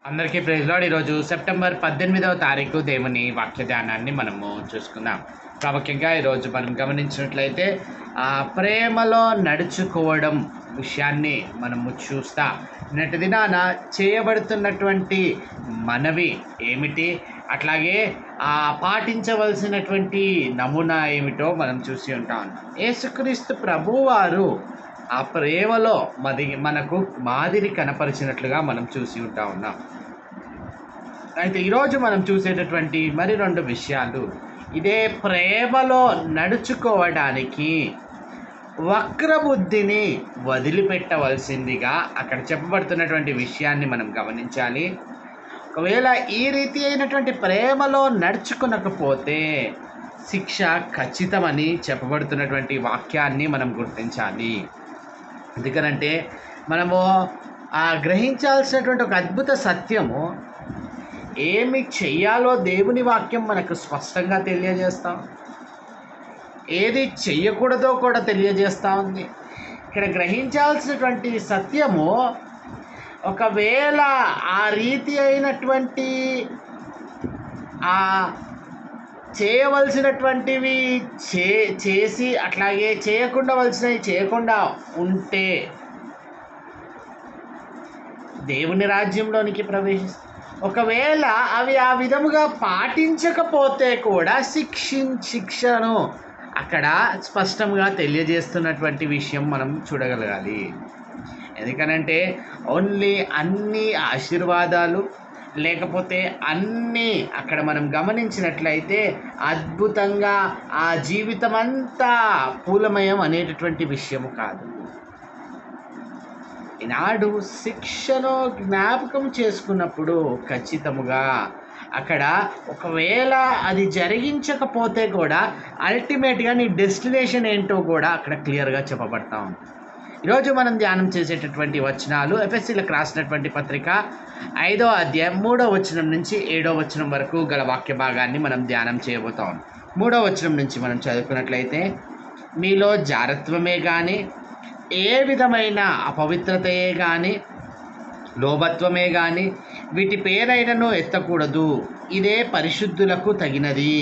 అందరికీ praise lord. ఈరోజు September 18వ తారీఖు దేవుని వాక్య ధ్యానాన్ని మనము చూసుకుందాం. ప్రాముఖ్యంగా ఈరోజు మనం గమనించినట్లయితే ప్రేమలో నడుచుకోవడం విషయాన్ని మనము చూస్తా. నిన్నటి దినాన చేయబడుతున్నటువంటి మనవి ఏమిటి, అట్లాగే పాటించవలసినటువంటి నమూనా ఏమిటో మనం చూసి ఉంటాం. యేసుక్రీస్తు ప్రభువారు ఆ ప్రేమలో మనకు మాదిరి కనపరిచినట్లుగా మనం చూసి ఉన్నాం. అయితే ఈరోజు మనం చూసేటటువంటి మరి రెండు విషయాలు ఇదే ప్రేమలో నడుచుకోవడానికి వక్రబుద్ధిని వదిలిపెట్టవలసిందిగా అక్కడ చెప్పబడుతున్నటువంటి విషయాన్ని మనం గమనించాలి. ఒకవేళ ఈ రీతి అయినటువంటి ప్రేమలో నడుచుకునకపోతే శిక్ష ఖచ్చితమని చెప్పబడుతున్నటువంటి వాక్యాన్ని మనం గుర్తించాలి. ఎందుకనంటే మనము గ్రహించాల్సినటువంటి ఒక అద్భుత సత్యము, ఏమి చెయ్యాలో దేవుని వాక్యం మనకు స్పష్టంగా తెలియజేస్తాం, ఏది చెయ్యకూడదో కూడా తెలియజేస్తూ ఉంది. ఇక్కడ గ్రహించాల్సినటువంటి సత్యము, ఒకవేళ ఆ రీతి అయినటువంటి చేయవలసినటువంటివి చేసి అట్లాగే చేయకుండావలసినవి చేయకుండా ఉంటే దేవుని రాజ్యంలోనికి ప్రవేశిస్తాం. ఒకవేళ అవి ఆ విధముగా పాటించకపోతే కూడా శిక్షను అక్కడ స్పష్టంగా తెలియజేస్తున్నటువంటి విషయం మనం చూడగలగాలి. ఎందుకనంటే ఓన్లీ అన్ని ఆశీర్వాదాలు లేకపోతే అన్నీ అక్కడ మనం గమనించినట్లయితే అద్భుతంగా ఆ జీవితం అంతా పూలమయం అనేటటువంటి విషయము కాదు. ఈనాడు శిక్షను జ్ఞాపకం చేసుకున్నప్పుడు ఖచ్చితముగా అక్కడ ఒకవేళ అది జరిగించకపోతే కూడా అల్టిమేట్గా నీ డెస్టినేషన్ ఏంటో కూడా అక్కడ క్లియర్గా చెప్పబడతా ఉంది. ఈరోజు మనం ధ్యానం చేసేటటువంటి వచనాలు ఎఫెసీలకు రాసినటువంటి పత్రిక 5వ అధ్యాయం 3వ వచనం నుంచి 7వ వచనం వరకు గల వాక్య భాగాన్ని మనం ధ్యానం చేయబోతాం. 3వ వచనం నుంచి మనం చదువుకున్నట్లయితే, మీలో జారత్వమే కానీ, ఏ విధమైన అపవిత్రతయే కానీ, లోభత్వమే కానీ వీటి పేరైనను ఎత్తకూడదు. ఇదే పరిశుద్ధులకు తగినది.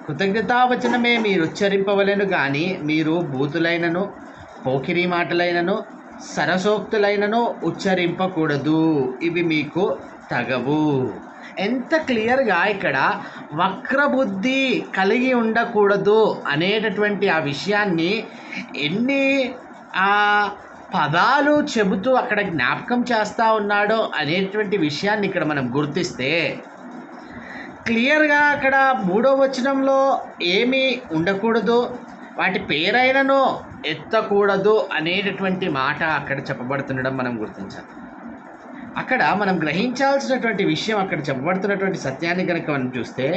కృతజ్ఞతావచనమే మీరు ఉచ్చరింపవలెను కానీ, మీరు బూతులైనను పోకిరి మాటలైనను సరసోక్తులైనను ఉచ్చరింపకూడదు. ఇవి మీకు తగవు. ఎంత క్లియర్గా ఇక్కడ వక్రబుద్ధి కలిగి ఉండకూడదు అనేటటువంటి ఆ విషయాన్ని ఎన్ని పదాలు చెబుతూ అక్కడ జ్ఞాపకం చేస్తూ ఉన్నాడో అనేటువంటి విషయాన్ని ఇక్కడ మనం గుర్తిస్తే క్లియర్గా అక్కడ 3వ వచనంలో ఏమీ ఉండకూడదు, వాటి పేరైనను ఎత్తకూడదు అనేటటువంటి మాట అక్కడ చెప్పబడుతుండడం మనం గుర్తించాలి. అక్కడ మనం గ్రహించాల్సినటువంటి విషయం, అక్కడ చెప్పబడుతున్నటువంటి సత్యాన్ని కనుక మనం చూస్తే,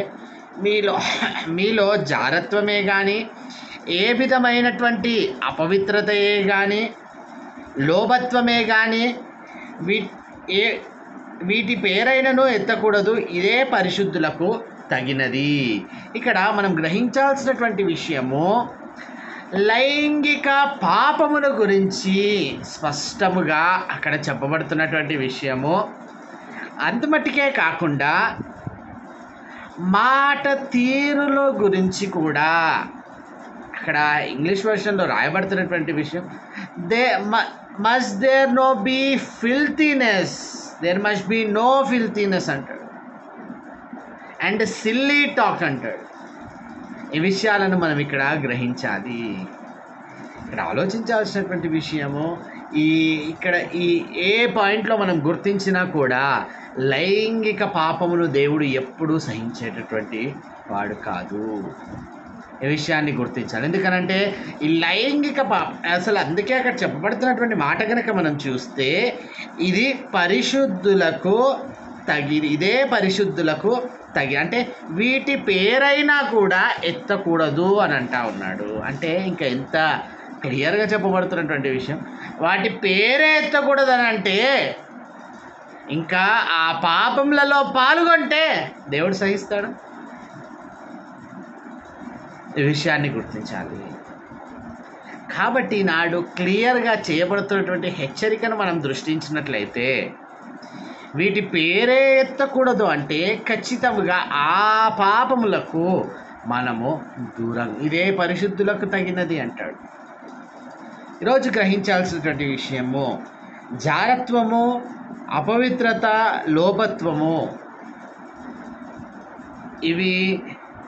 మీలో జారత్వమే కానీ, ఏ విధమైనటువంటి అపవిత్రతయే కానీ, లోభత్వమే కానీ వీటి పేరైనను ఎత్తకూడదు. ఇదే పరిశుద్ధులకు తగినది. ఇక్కడ మనం గ్రహించాల్సినటువంటి విషయము, లైంగిక పాపమును గురించి స్పష్టముగా అక్కడ చెప్పబడుతున్నటువంటి విషయము. అంతమట్టుకే కాకుండా మాట తీరుల గురించి కూడా అక్కడ ఇంగ్లీష్ వర్షన్లో రాయబడుతున్నటువంటి విషయం, there no be filthiness, there must be no filthiness అంటాడు, అండ్ సిల్లీ టాక్ అంటాడు. ఈ విషయాలను మనం ఇక్కడ గ్రహించాలి. ఇక్కడ ఆలోచించాల్సినటువంటి విషయము, ఇక్కడ ఏ పాయింట్లో మనం గుర్తించినా కూడా లైంగిక పాపమును దేవుడు ఎప్పుడూ సహించేటటువంటి వాడు కాదు. ఈ విషయాన్ని గుర్తించాలి. ఎందుకనంటే ఈ లైంగిక అసలు అందుకే అక్కడ చెప్పబడుతున్నటువంటి మాట కనుక మనం చూస్తే, ఇది పరిశుద్ధులకు ఇదే పరిశుద్ధులకు అంటే వీటి పేరైనా కూడా ఎత్తకూడదు అని అంటా ఉన్నాడు. అంటే ఇంకా ఎంత క్లియర్గా చెప్పబడుతున్నటువంటి విషయం, వాటి పేరే ఎత్తకూడదు అని అంటే ఇంకా ఆ పాపములలో పాల్గొంటే దేవుడు సహిస్తాడు. ఈ విషయాన్ని గుర్తించాలి. కాబట్టి నాడు క్లియర్గా చేయబడుతున్నటువంటి హెచ్చరికను మనం దృష్టించినట్లయితే వీటి పేరే ఎత్తకూడదు అంటే ఖచ్చితంగా ఆ పాపములకు మనము దూరం, ఇదే పరిశుద్ధులకు తగినది అంటాడు. ఈరోజు గ్రహించాల్సినటువంటి విషయము, జారత్వము, అపవిత్రత, లోభత్వము, ఇవి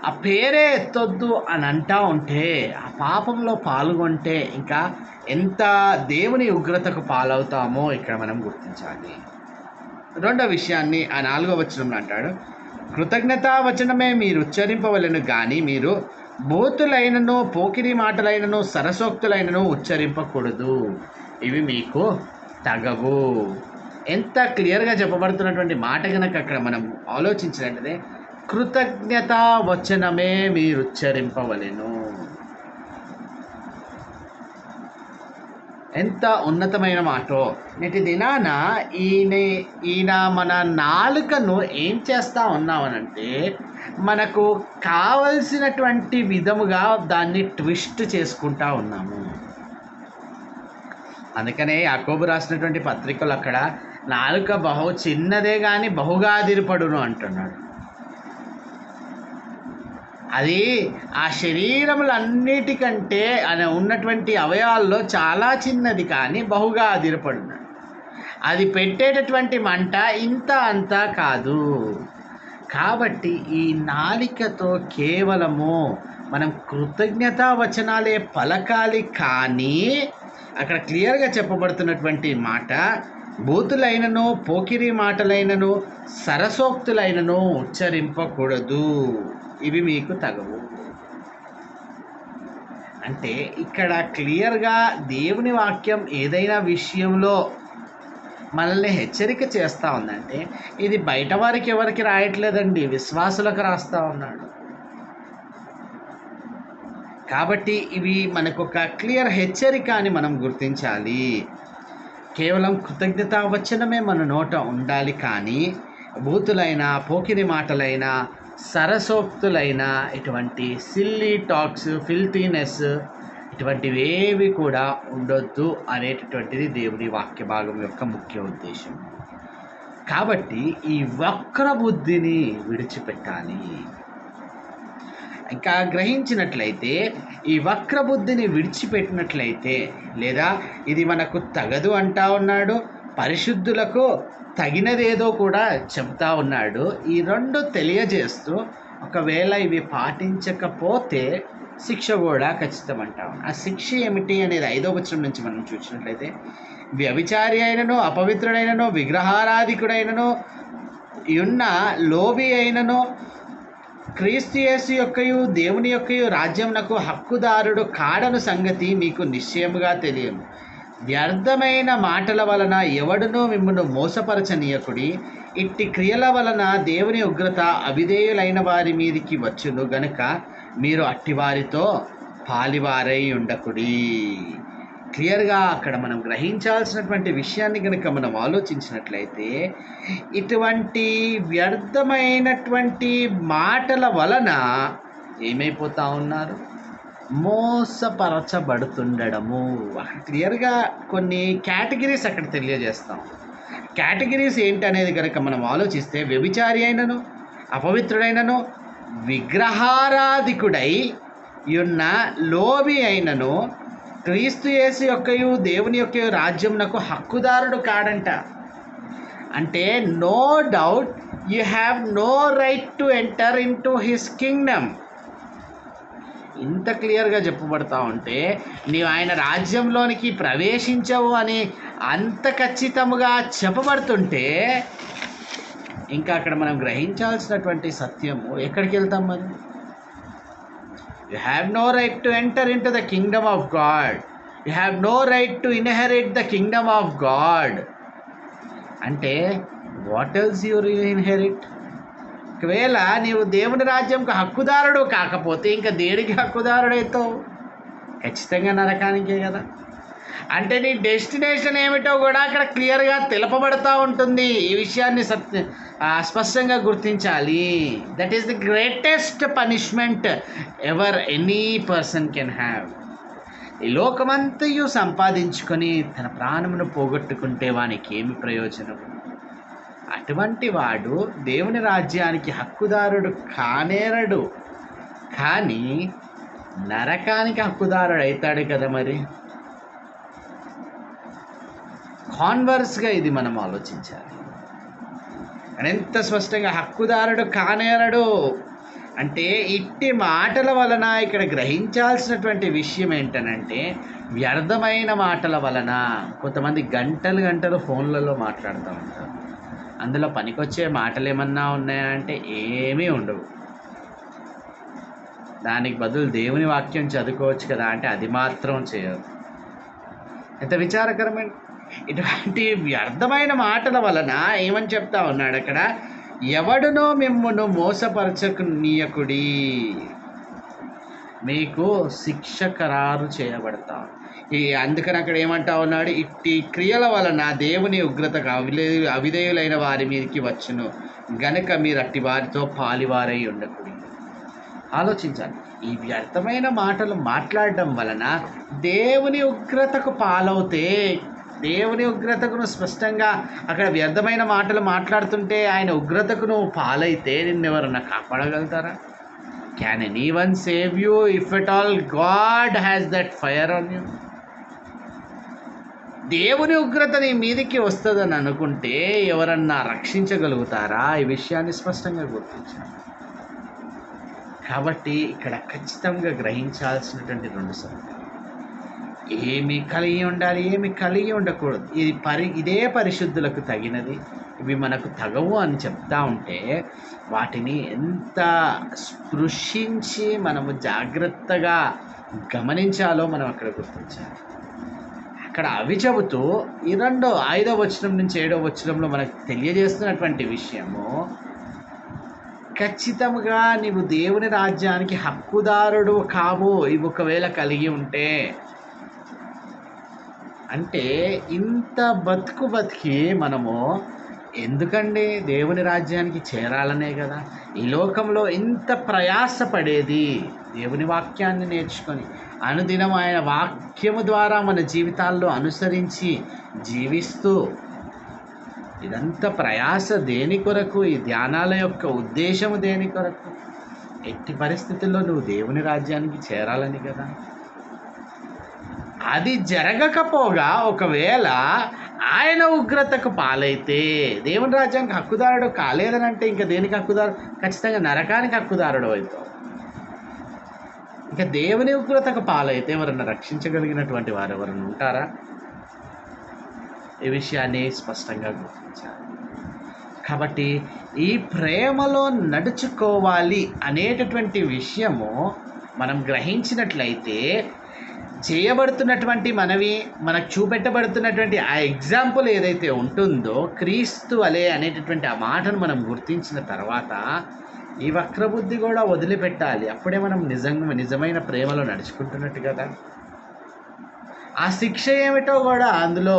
ఆ పేరే ఎత్తొద్దు అని అంటా ఉంటే, ఆ పాపంలో పాల్గొంటే ఇంకా ఎంత దేవుని ఉగ్రతకు పాలవుతామో ఇక్కడ మనం గుర్తించాలి. రెండో విషయాన్ని ఆ 4వ వచనంలో అంటాడు, కృతజ్ఞతా వచనమే మీరు ఉచ్చరింపవలెను కానీ మీరు బూతులైనను, పోకిరి మాటలైనను, సరసోక్తులైనను ఉచ్చరింపకూడదు, ఇవి మీకు తగవు. ఎంత క్లియర్గా చెప్పబడుతున్నటువంటి మాట కనుక అక్కడ మనం ఆలోచించినట్లయితే, కృతజ్ఞతా వచనమే మీరు ఉచ్చరింపవలెను. ఎంత ఉన్నతమైన మాటో. నేటి దినాన ఈయన మన నాలుకను ఏం చేస్తూ ఉన్నామనంటే, మనకు కావలసినటువంటి విధముగా దాన్ని ట్విస్ట్ చేసుకుంటా ఉన్నాము. అందుకనే యాకోబు రాసినటువంటి పత్రికలు అక్కడ నాలుక బహు చిన్నదే కానీ బహుగా అదిరిపడును అంటున్నాడు. అది ఆ శరీరములన్నిటికంటే ఉన్నటువంటి అవయవాల్లో చాలా చిన్నది కానీ బహుగా అదిరిపడున్నాడు. అది పెట్టేటటువంటి మంట ఇంత అంతా కాదు. కాబట్టి ఈ నాలికతో కేవలము మనం కృతజ్ఞతా వచనాలే పలకాలి, కానీ అక్కడ క్లియర్గా చెప్పబడుతున్నటువంటి మాట, బూతులైనను, పోకిరి మాటలైనను, సరసోక్తులైనను ఉచ్చరింపకూడదు, ఇవి మీకు తగవు. అంటే ఇక్కడ క్లియర్గా దేవుని వాక్యం ఏదైనా విషయంలో మనల్ని హెచ్చరిక చేస్తూ ఉందంటే, ఇది బయట వారికి ఎవరికి రాయట్లేదండి, విశ్వాసులకు రాస్తూ ఉన్నాడు. కాబట్టి ఇవి మనకు ఒక క్లియర్ హెచ్చరిక అని మనం గుర్తించాలి. కేవలం కృతజ్ఞతా వచనమే మన నోట ఉండాలి, కానీ బూతులైన, పోకిరి మాటలైన, సరసోక్తులైన, ఇటువంటి సిల్లీ టాక్స్, ఫిల్తీనెస్, ఇటువంటివి ఏవి కూడా ఉండొద్దు అనేటటువంటిది దేవుని వాక్య భాగం యొక్క ముఖ్య ఉద్దేశం. కాబట్టి ఈ వక్ర బుద్ధిని విడిచిపెట్టాలి. ఇంకా గ్రహించినట్లయితే, ఈ వక్ర బుద్ధిని విడిచిపెట్టినట్లయితే, లేదా ఇది మనకు తగదు అంటా ఉన్నాడు, పరిశుద్ధులకు తగినదేదో కూడా చెప్తా ఉన్నాడు. ఈ రెండు తెలియజేస్తూ ఒకవేళ ఇవి పాటించకపోతే శిక్ష కూడా ఖచ్చితం అంటాం. ఆ శిక్ష ఏమిటి అనేది 5వ వచనం నుంచి మనం చూసినట్లయితే, వ్యభిచారి అయినను, అపవిత్రుడైనను, విగ్రహారాధికుడైనను, ఉన్న లోబి అయినను, క్రీస్తు యేసు యొక్కయు దేవుని యొక్కయు రాజ్యమునకు హక్కుదారుడు కాడను సంగతి మీకు నిశ్చయముగా తెలియను. వ్యర్థమైన మాటల వలన ఎవడునూ మిమ్మును మోసపరచనీయకుడి. ఇట్టి క్రియల వలన దేవుని ఉగ్రత అవిధేయులైన వారి మీదికి వచ్చును గనుక మీరు అట్టివారితో పాలివారై ఉండకుడి. క్లియర్గా అక్కడ మనం గ్రహించాల్సినటువంటి విషయాన్ని కనుక మనం ఆలోచించినట్లయితే, ఇటువంటి వ్యర్థమైనటువంటి మాటల వలన ఏమైపోతూ ఉన్నారు, మోసపరచబడుతుండడము. క్లియర్గా కొన్ని కేటగిరీస్ అక్కడ తెలియజేస్తాం. కేటగిరీస్ ఏంటనేది కనుక మనం ఆలోచిస్తే, వ్యభిచారి అయినను, అపవిత్రుడైనను, విగ్రహారాధికుడై ఉన్న లోబి అయినను, క్రీస్తు యేసు యొక్కయు దేవుని యొక్కయు రాజ్యమునకు హక్కుదారుడు కాడంట. అంటే no doubt you have no right to enter into his kingdom. ఇంత క్లియర్గా చెప్పబడతా ఉంటే, నీవు ఆయన రాజ్యంలోనికి ప్రవేశించవు అని అంత ఖచ్చితంగా చెప్పబడుతుంటే, ఇంకా అక్కడ మనం గ్రహించాల్సినటువంటి సత్యము ఎక్కడికి వెళ్తాం మరి? You have no right to enter into the kingdom of God. You have no right to inherit the kingdom of God. అంటే what else you will inherit? ఒకవేళ నీవు దేవుని రాజ్యంకు హక్కుదారుడు కాకపోతే ఇంకా దేనికి హక్కుదారుడైతావు? ఖచ్చితంగా నరకానికే కదా. అంటే నీ డెస్టినేషన్ ఏమిటో కూడా అక్కడ క్లియర్గా తెలుపబడతా ఉంటుంది. ఈ విషయాన్ని స్పష్టంగా గుర్తించాలి. That is the greatest punishment ever any person can have. ఈ లోకమంతయు సంపాదించుకొని తన ప్రాణమును పోగొట్టుకుంటే వానికి ఏమి ప్రయోజనం? అటువంటి వాడు దేవుని రాజ్యానికి హక్కుదారుడు కానేరడు, కానీ నరకానికి హక్కుదారుడు అవుతాడు కదా. మరి కాన్వర్స్గా ఇది మనం ఆలోచించాలి. ఎంత స్పష్టంగా హక్కుదారుడు కానేరడు అంటే, ఇట్టి మాటల వలన ఇక్కడ గ్రహించాల్సినటువంటి విషయం ఏంటనంటే, వ్యర్థమైన మాటల వలన కొంతమంది గంటలు గంటలు ఫోన్లలో మాట్లాడుతూ ఉంటారు. అందులో పనికొచ్చే మాటలు ఏమన్నా ఉన్నాయా అంటే ఏమీ ఉండవు. దానికి బదులు దేవుని వాక్యం చదువుకోవచ్చు కదా అంటే అది మాత్రం చేయరు. ఎంత విచారకరమైన ఇటువంటి వ్యర్థమైన మాటల వలన ఏమని చెప్తా ఉన్నాడు అక్కడ, ఎవడునో మిమ్మును మోసపరచనీయకుడి, మీకు శిక్ష ఖరారు చేయబడతాం. అందుకని అక్కడ ఏమంటా ఉన్నాడు, ఇట్టి క్రియల వలన దేవుని ఉగ్రతకు అవిధేయులైన వారి మీదకి వచ్చును గనుక మీరు అట్టి వారితో పాలివారై ఉండకుడి. ఆలోచించాలి, ఈ వ్యర్థమైన మాటలు మాట్లాడడం వలన దేవుని ఉగ్రతకు పాలవుతే, దేవుని ఉగ్రతకు స్పష్టంగా అక్కడ వ్యర్థమైన మాటలు మాట్లాడుతుంటే ఆయన ఉగ్రతకు నువ్వు పాలైతే నిన్నెవరన్నా కాపాడగలుగుతారా? Can any one save you if at all God has that fire on you? దేవుని ఉగ్రత నీ మీదికి వస్తుందని అనుకుంటే ఎవరన్నా రక్షించగలుగుతారా? ఈ విషయాన్ని స్పష్టంగా గుర్తించాలి. కాబట్టి ఇక్కడ ఖచ్చితంగా గ్రహించాల్సినటువంటి రెండు సంగతులు, ఏమి కలిగి ఉండాలి, ఏమి కలిగి ఉండకూడదు. ఇదే పరిశుద్ధులకు తగినది, ఇవి మనకు తగవు అని చెప్తా ఉంటే వాటిని ఎంత స్పృశించి మనము జాగ్రత్తగా గమనించాలో మనం అక్కడ గుర్తించాలి. అక్కడ అవి చెబుతూ ఈ 5వ వచనం నుంచి 7వ వచనంలో మనకు తెలియజేస్తున్నటువంటి విషయము, ఖచ్చితంగా నీవు దేవుని రాజ్యానికి హక్కుదారుడు కావు ఇవి ఒకవేళ కలిగి ఉంటే. అంటే ఇంత బతికి మనము ఎందుకండి దేవుని రాజ్యానికి చేరాలనే కదా. ఈ లోకంలో ఇంత ప్రయాసపడేది దేవుని వాక్యాన్ని నేర్చుకొని అనుదినం ఆయన వాక్యము ద్వారా మన జీవితాల్లో అనుసరించి జీవిస్తూ, ఇదంతా ప్రయాస దేని కొరకు? ఈ ధ్యానాల యొక్క ఉద్దేశము దేని కొరకు? ఎట్టి పరిస్థితుల్లో నువ్వు దేవుని రాజ్యానికి చేరాలని కదా. అది జరగకపోగా ఒకవేళ ఆయన ఉగ్రతకు పాలైతే దేవుని రాజ్యానికి హక్కుదారుడు కాలేదనంటే ఇంకా దేనికి హక్కుదారు? ఖచ్చితంగా నరకానికి హక్కుదారుడు అవుతావు. ఇంకా దేవుని ఉగ్రతకు పాలైతే ఎవరన్నా రక్షించగలిగినటువంటి వారు ఎవరన్నా ఉంటారా? ఈ విషయాన్ని స్పష్టంగా గుర్తించాలి. కాబట్టి ఈ ప్రేమలో నడుచుకోవాలి అనేటటువంటి విషయము మనం గ్రహించినట్లయితే చేయబడుతున్నటువంటి మనకు చూపెట్టబడుతున్నటువంటి ఆ ఎగ్జాంపుల్ ఏదైతే ఉంటుందో క్రీస్తు వలె అనేటటువంటి ఆ మాటను మనం గుర్తించిన తర్వాత ఈ వక్రబుద్ధి కూడా వదిలిపెట్టాలి. అప్పుడే మనం నిజమైన ప్రేమలో నడుచుకుంటున్నట్టు కదా. ఆ శిక్ష ఏమిటో కూడా అందులో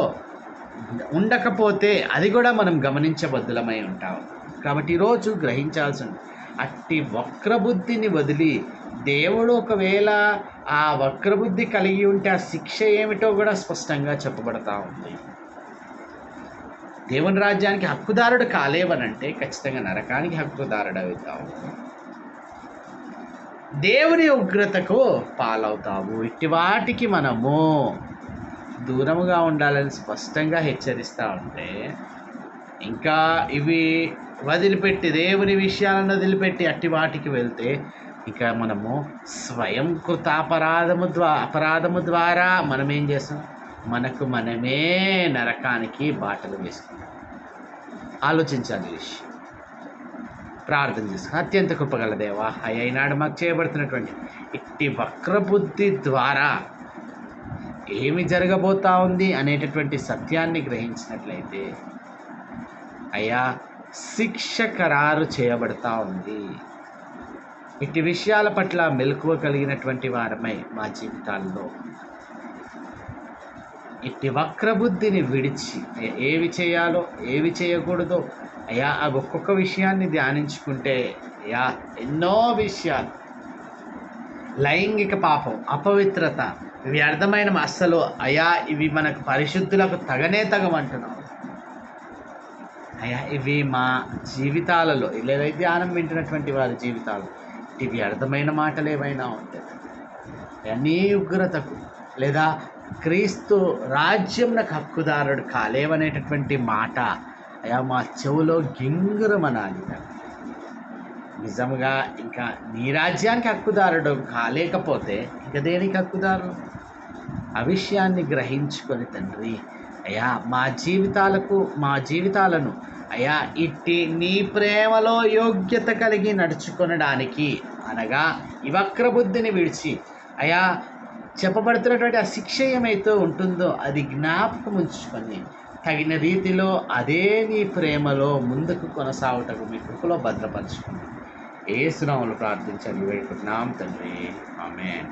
ఉండకపోతే అది కూడా మనం గమనించబద్దులమై ఉంటాం. కాబట్టి ఈరోజు గ్రహించాల్సి ఉంది, అట్టి వక్రబుద్ధిని వదిలి దేవుడు ఒకవేళ ఆ వక్రబుద్ధి కలిగి ఉంటే ఆ శిక్ష ఏమిటో కూడా స్పష్టంగా చెప్పబడతా ఉంది. దేవుని రాజ్యానికి హక్కుదారుడు కాలేవనంటే ఖచ్చితంగా నరకానికి హక్కుదారుడు అవుతావు, దేవుని ఉగ్రతకు పాలవుతావు. ఇట్టి వాటికి మనము దూరముగా ఉండాలని స్పష్టంగా హెచ్చరిస్తూ ఉంటే, ఇంకా ఇవి వదిలిపెట్టి దేవుని విషయాలను వదిలిపెట్టి అట్టి వాటికి వెళ్తే ఇక మనము స్వయం కృత అపరాధము ద్వారా మనం ఏం చేస్తాం? మనకు మనమే నరకానికి బాటలు వేసుకున్నాం. ఆలోచించాలి విషయం, ప్రార్థన చేసుకుని అత్యంత కృపగల దేవా, అయినాడు మాకు చేయబడుతున్నటువంటి ఇట్టి వక్రబుద్ధి ద్వారా ఏమి జరగబోతా ఉంది అనేటటువంటి సత్యాన్ని గ్రహించినట్లయితే అయ్యా శిక్ష ఖరారు చేయబడతా ఉంది. ఇట్టి విషయాల పట్ల మెలకువ కలిగినటువంటి వారమై మా జీవితాల్లో ఇట్టి వక్రబుద్ధిని విడిచి ఏవి చేయాలో ఏవి చేయకూడదో అయ్యా ఆ ఒక్కొక్క విషయాన్ని ధ్యానించుకుంటే అయ్యా ఎన్నో విషయాలు, లైంగిక పాపం, అపవిత్రత, వ్యర్థమైన అస్సలు అయ్యా ఇవి మనకు పరిశుద్ధులకు తగమంటున్నాం. అయ్యా ఇవి మా జీవితాలలో లేదా ధ్యానం వింటున్నటువంటి వారి జీవితాలు ఇవి అర్థమైన మాటలు ఏమైనా ఉంటాయి అయ్యా, నీ ఉగ్రతకు లేదా క్రీస్తు రాజ్యంనకు హక్కుదారుడు కాలేవనేటటువంటి మాట అయ్యా మా చెవులో గింగురమనాలి తండ్రి. నిజంగా ఇంకా నీ రాజ్యానికి హక్కుదారుడు కాలేకపోతే ఇంకా దేనికి హక్కుదారు? ఆ విషయాన్ని గ్రహించుకొని తండ్రి అయ్యా మా జీవితాలను అయ్యా ఇట్టి నీ ప్రేమలో యోగ్యత కలిగి నడుచుకొనడానికి అనగా ఈ వక్ర బుద్ధిని విడిచి అయ్యా చెప్పబడుతున్నటువంటి ఆ శిక్ష ఏమైతే ఉంటుందో అది జ్ఞాపకం ఉంచుకొని తగిన రీతిలో అదే నీ ప్రేమలో ముందుకు కొనసాగుటకు మీ కృపలో భద్రపరచుకుని యేసు నామములో ప్రార్థించండి వేడుకుంటున్నాం తండ్రి. ఆమేన్.